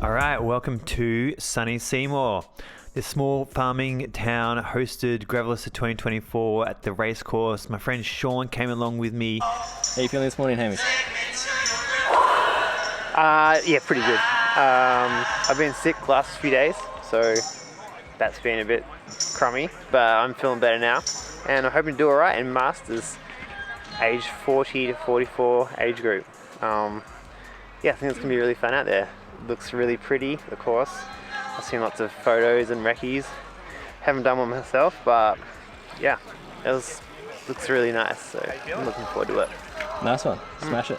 Alright, welcome to sunny Seymour. This small farming town hosted Gravelista 2024 at the racecourse. My friend Sean came along with me. How you feeling this morning, Hamish? Yeah, pretty good. I've been sick the last few days, so that's been a bit crummy, but I'm feeling better now. And I'm hoping to do alright in Masters, age 40 to 44 age group. Yeah, I think it's going to be really fun out there. Looks really pretty, the course. I've seen lots of photos and recce's. Haven't done one myself, but yeah, looks really nice, so I'm looking forward to it. Nice one. Smash it.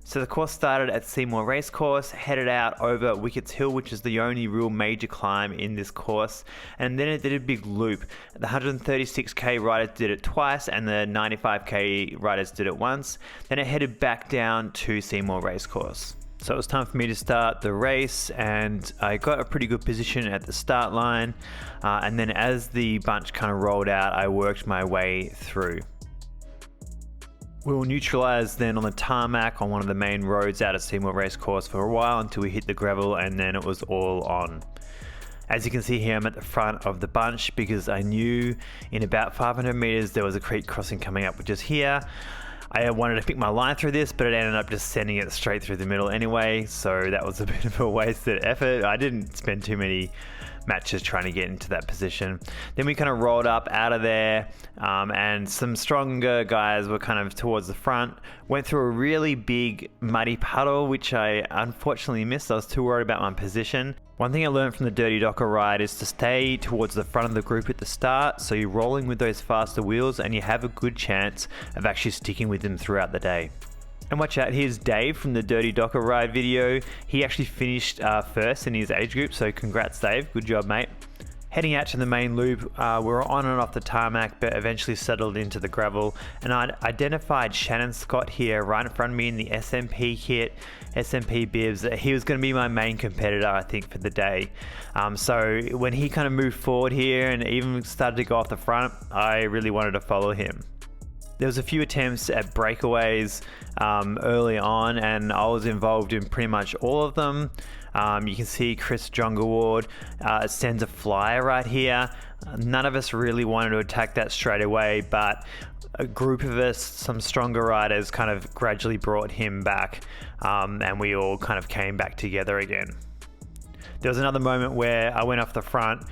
So the course started at Seymour Racecourse, headed out over Wicket Hill, which is the only real major climb in this course, and then it did a big loop. The 136k riders did it twice, and the 95k riders did it once. Then it headed back down to Seymour Racecourse. So it was time for me to start the race, and I got a pretty good position at the start line, and then as the bunch kind of rolled out, I worked my way through. We were neutralised then on the tarmac on one of the main roads out at Seymour Racecourse for a while until we hit the gravel, and then it was all on. As you can see here, I'm at the front of the bunch because I knew in about 500 metres there was a creek crossing coming up, which is here. I wanted to pick my line through this, but it ended up just sending it straight through the middle anyway, so that was a bit of a wasted effort. I didn't spend too many matches trying to get into that position. Then we kind of rolled up out of there, and some stronger guys were kind of towards the front. Went through a really big muddy puddle, which I unfortunately missed. I was too worried about my position. One thing I learned from the Dirty Docker ride is to stay towards the front of the group at the start, so you're rolling with those faster wheels and you have a good chance of actually sticking with them throughout the day. And watch out, here's Dave from the Dirty Docker ride video. He actually finished first in his age group, so congrats Dave, good job mate. Heading out to the main loop, we're on and off the tarmac, but eventually settled into the gravel. And I'd identified Shannon Scott here right in front of me in the SMP kit, SMP bibs. He was going to be my main competitor, I think, for the day. So when he kind of moved forward here and even started to go off the front, I really wanted to follow him. There was a few attempts at breakaways early on, and I was involved in pretty much all of them. You can see Chris Jungaward sends a flyer right here. None of us really wanted to attack that straight away, but a group of us, some stronger riders, kind of gradually brought him back, and we all kind of came back together again. There was another moment where I went off the front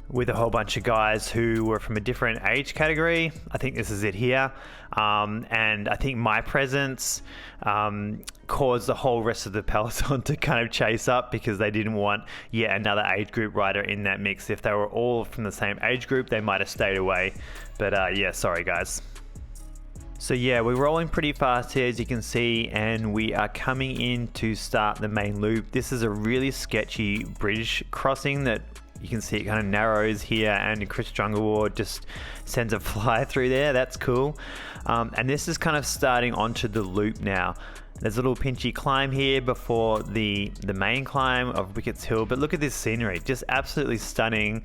with a whole bunch of guys who were from a different age category. I think this is it here. And I think my presence caused the whole rest of the peloton to kind of chase up because they didn't want yet another age group rider in that mix. If they were all from the same age group, they might have stayed away. But yeah, sorry guys. So yeah, we're rolling pretty fast here, as you can see, and we are coming in to start the main loop. This is a really sketchy bridge crossing that you can see it kind of narrows here, and Chris Jungaward just sends a fly through there. That's cool. And this is kind of starting onto the loop now. There's a little pinchy climb here before the main climb of Wicket Hill, but look at this scenery, just absolutely stunning.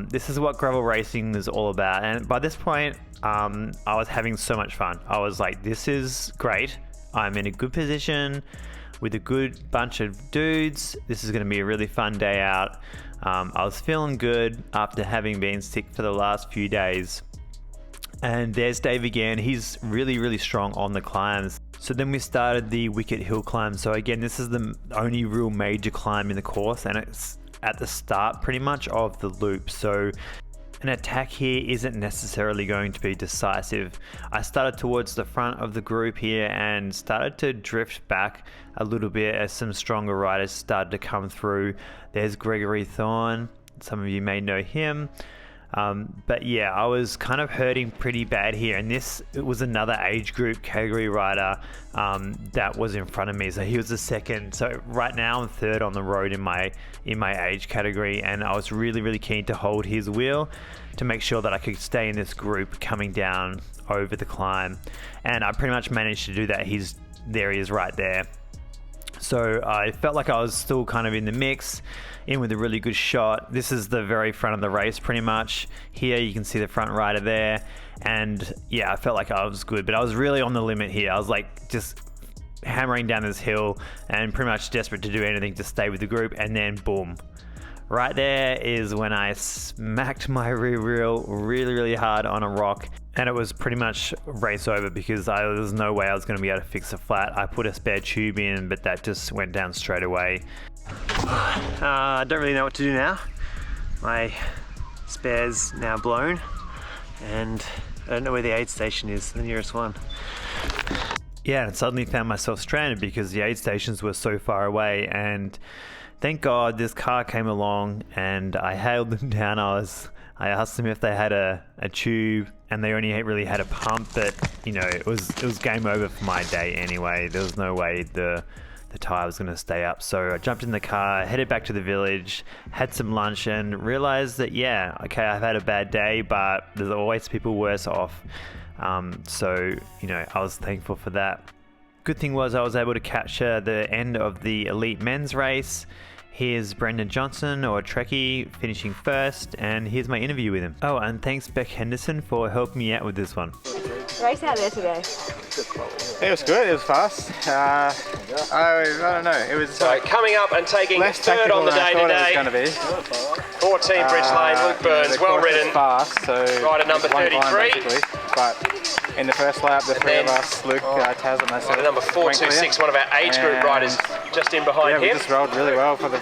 This is what gravel racing is all about, and by this point I was having so much fun. I was like, this is great. I'm in a good position with a good bunch of dudes. This is going to be a really fun day out. I was feeling good after having been sick for the last few days. And there's Dave again. He's really, really strong on the climbs. So then we started the Wicket Hill climb. So again, this is the only real major climb in the course, and it's at the start pretty much of the loop. So an attack here isn't necessarily going to be decisive. I started towards the front of the group here and started to drift back a little bit as some stronger riders started to come through. There's Gregory Thorne. Some of you may know him. But yeah, I was kind of hurting pretty bad here, and it was another age group category rider that was in front of me. So he was the second. So right now I'm third on the road in my age category, and I was really, really keen to hold his wheel to make sure that I could stay in this group coming down over the climb. And I pretty much managed to do that. There he is right there. So I felt like I was still kind of in the mix, in with a really good shot. This is the very front of the race pretty much. Here you can see the front rider there, and yeah, I felt like I was good, but I was really on the limit here. I was like just hammering down this hill and pretty much desperate to do anything to stay with the group, and then boom. Right there is when I smacked my rear wheel really hard on a rock, and it was pretty much race over because there was no way I was going to be able to fix a flat. I put a spare tube in, but that just went down straight away. I don't really know what to do now. My spare's now blown, and I don't know where the aid station is, the nearest one. Yeah, and suddenly found myself stranded because the aid stations were so far away, and thank God this car came along and I hailed them down. I asked them if they had a tube, and they only really had a pump, but you know, it was game over for my day anyway. There was no way the tire was going to stay up. So I jumped in the car, headed back to the village, had some lunch, and realized that yeah, okay, I've had a bad day, but there's always people worse off. So, you know, I was thankful for that. Good thing was I was able to capture the end of the elite men's race. Here's Brendan Johnson, or Trekkie, finishing first, and here's my interview with him. Oh, and thanks Beck Henderson for helping me out with this one. Race out there today? It was good, it was fast. I don't know, it was so coming up and taking third on the day today. 14 Bridge Lane, Luke Burns, well ridden. Fast, so rider number 33. But in the first lap, the three of us, Luke, Taz and myself, rider number 426, one of our age group riders, just in behind him. We just rode really well for the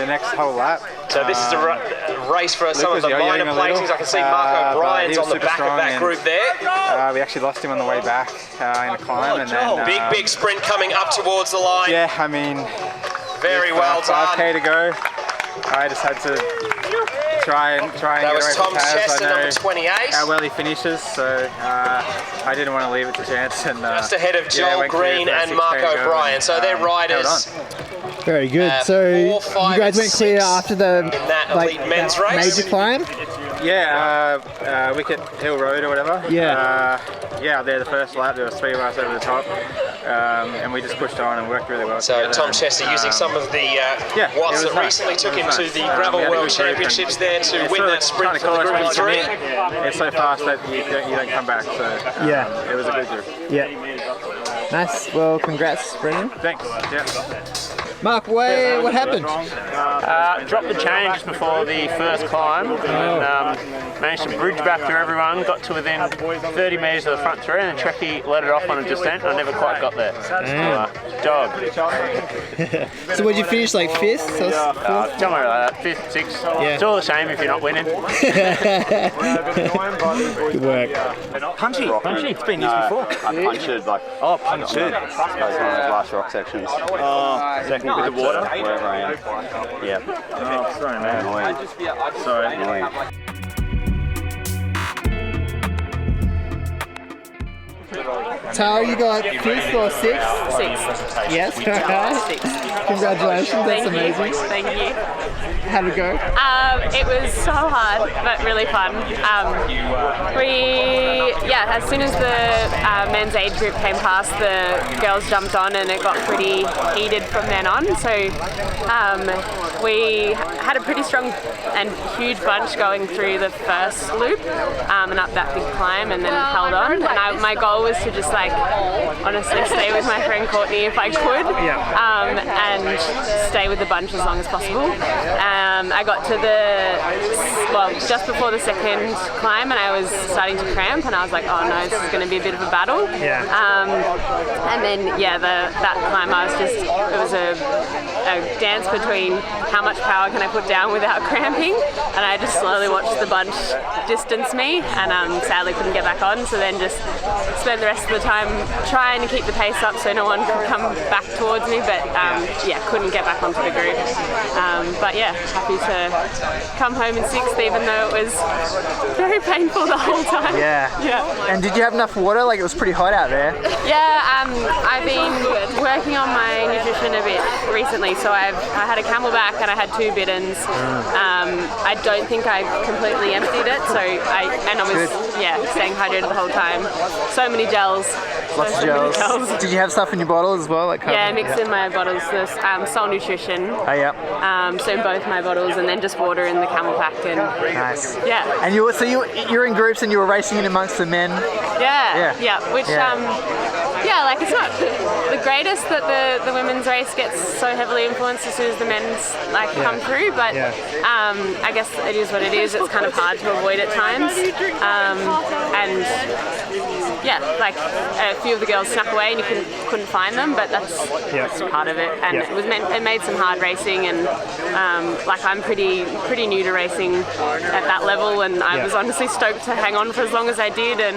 next whole lap. So this is a race for some of the minor placings. I can see Mark O'Brien's on the back of that group there. We actually lost him on the way back in the climb, and then big sprint coming up towards the line. Yeah, I mean, very well done. 5k to go. I just had to try and that was Tom Chester, number 28. How well he finishes, so I didn't want to leave it to chance. And just ahead of Joel Green and Mark O'Brien. So they're riders. Very good. So you guys went clear after the men's race. Major climb? Yeah, Wicket Hill Road or whatever. Yeah. Yeah, there the first lap, there was three of us over the top, and we just pushed on and worked really well. So Tom Chester using some of the watts that recently took him to the Gravel World Championships there to win that sprint for the group of three. It's so fast that you don't come back, so it was a good group. Yeah. Nice. Well, congrats, Brendan. Thanks. Yeah. Mark, what happened? Dropped the chain just before the first climb, and managed to bridge back through everyone, got to within 30 metres of the front three, and then Trekkie let it off on a descent. I never quite got there. Dog. So would you finish like fifth? Somewhere like that, fifth, sixth. Yeah. It's all the same if you're not winning. Good work. Punchy. It's been used before. I punctured punctured. That was one of those last rock sections. Second with the water. Wherever I am. Yeah. Oh, sorry, man. Annoying. Sorry. Annoying. Tara, you got fifth or sixth? Sixth. Yes, alright. Congratulations, that's amazing. Thank you. How'd it go? It was so hard, but really fun. As soon as the men's age group came past, the girls jumped on and it got pretty heated from then on. So we had a pretty strong and huge bunch going through the first loop and up that big climb, and then held on. And my goal was to just honestly stay with my friend Courtney if I could, and stay with the bunch as long as possible. I got to just before the second climb, and I was starting to cramp, and I was like, oh no, this is going to be a bit of a battle. And then that climb, it was a dance between how much power can I put down without cramping, and I just slowly watched the bunch distance me, and sadly couldn't get back on, so then just spent the rest of the time trying to keep the pace up so no one could come back towards me, but couldn't get back onto the group. But happy to come home in sixth, even though it was very painful the whole time. And did you have enough water? Like, it was pretty hot out there. I've been working on my nutrition a bit recently, so I had a Camelback and I had 2 Bittens. I don't think I completely emptied it, so I was staying hydrated the whole time. So many gels. Lots of gels. Did you have stuff in your bottle as well? Mixed in my bottles. There's Soul Nutrition. Oh yeah. So in both my bottles, and then just water in the Camelback. And nice. Yeah. And you're in groups and you were racing in amongst the men. Which yeah, like it's not the greatest that the women's race gets so heavily influenced as soon as the men's like come through, but I guess it is what it is. It's kind of hard to avoid at times, and yeah, like a few of the girls snuck away and you couldn't find them, but that's part of it. And it made some hard racing, and like I'm pretty new to racing at that level, and I was honestly stoked to hang on for as long as I did, and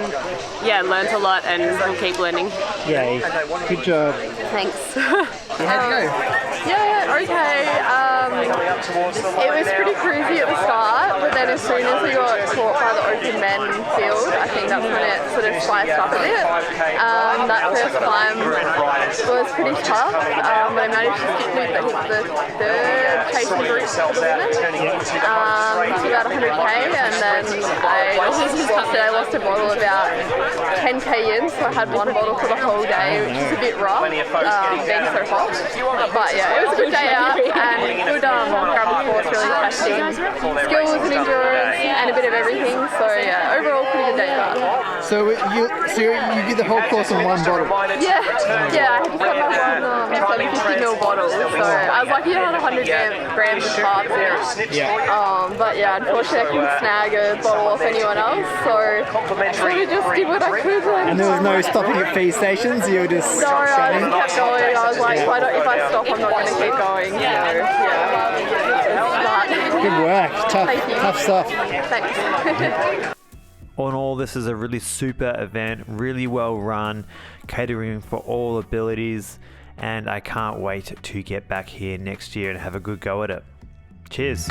learned a lot and will keep learning. Yay, good job. Thanks. How'd it go? Yeah, okay. It was pretty cruisy at the start, but then as soon as we got caught by the open men field, I think that's when it sort of spiced up a bit. That first climb was pretty tough, but I managed to stick with the third chasing group for the women to about 100k, and then I lost a bottle about 10k in, so I had one bottle for the whole day, which is a bit rough, being so hot. But yeah, it was a good day out and good gravel course, really testing skills and endurance and a bit of everything. So yeah, overall pretty good day out. So you did the whole course on one bottle? Yeah, I had to put my 750ml bottle. So I was lucky I had 100 grams of carbs in it. But yeah, unfortunately I couldn't snag a bottle off anyone else. So I sort of just did what I could. And there was no stopping at feed stations? You were just I just kept going. I was like, if I stop, I'm not going to keep going. So yeah. Good work. Tough stuff. Thanks. All in all, this is a really super event, really well run, catering for all abilities, and I can't wait to get back here next year and have a good go at it. Cheers.